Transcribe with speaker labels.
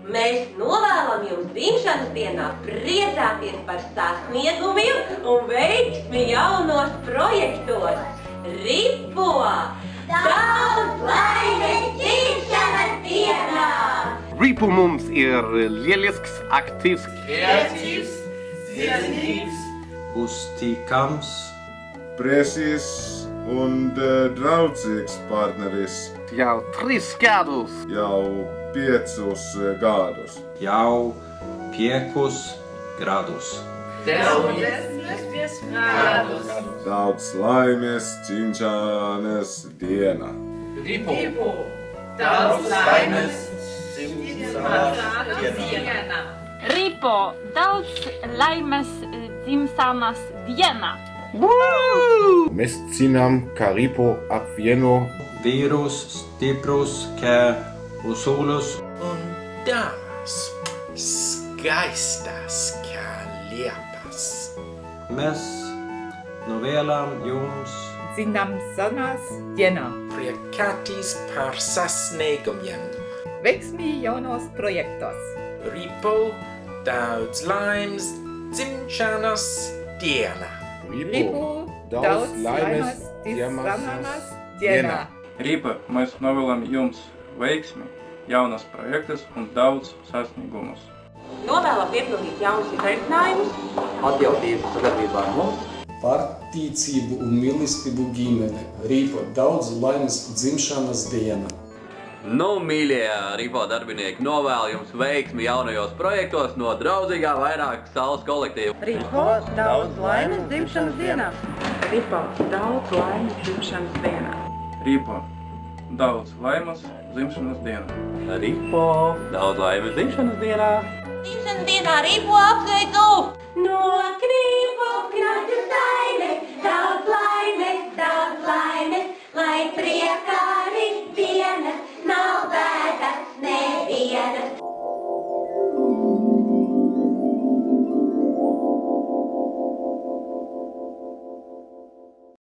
Speaker 1: Mēs novēlam jums dzimšanas dienā priecāties par sasniegumiem un veiksmi jaunos projektos. Ripo! Daudz laimes dzimšanas dienā!
Speaker 2: Ripo mums ir lielisks, aktīvs,
Speaker 3: kreatīvs, sirsnīgs, uzticams,
Speaker 4: precis un draudzīgs partneris
Speaker 2: jau 3 gadus.
Speaker 4: jau 5 gadus.
Speaker 3: jau 5 gadus.
Speaker 4: Daudz laimes dzimšanas dienā.
Speaker 5: Ripo, daudz laimes dzimšanas dienā.
Speaker 6: Ripo, daudz laimes dzimšanas dienā.
Speaker 7: Mēs zinām, ka Ripo apvieno
Speaker 3: Vīrus stiprus kā usuļus
Speaker 5: Un dāmas skaistas kā liepas.
Speaker 3: mēs novēlam jums
Speaker 8: dzimšanas dienā.
Speaker 5: Priecāties par sasniegumiem.
Speaker 8: Veiksmi jaunos projektos.
Speaker 5: Ripo, daudz laimes dzimšanas dienā.
Speaker 8: Ripo, daudz laimes dzimšanas dienā.
Speaker 9: Ripa, mēs novēlam jums veiksmi, jaunas projektas un daudz sasniegumus.
Speaker 1: Novēlam piepildīt jaunus izaicinājumus,
Speaker 10: atjautību sadarbībā ar mums,
Speaker 11: Particību un mīlestību ģimene. Ripo, daudz laimes dzimšanas diena.
Speaker 12: Nu, mīļie Ripo darbinieki, novēlu jums veiksmi jaunajos projektos no draudzīgā vairāk saules kolektīva.
Speaker 13: Ripo, daudz laimes dzimšanas dienā. Ripo, daudz laimes dzimšanas dienā.
Speaker 9: Ripa, daudz laimes dzimšanas dienā.
Speaker 12: Ripo, daudz laimes dzimšanas dienā.
Speaker 1: dzimšanas dienā Ripo apsveicu! No Ripo krāšņas laimes, daudz laimes, lai priekā dienas nav vēdas nevienas.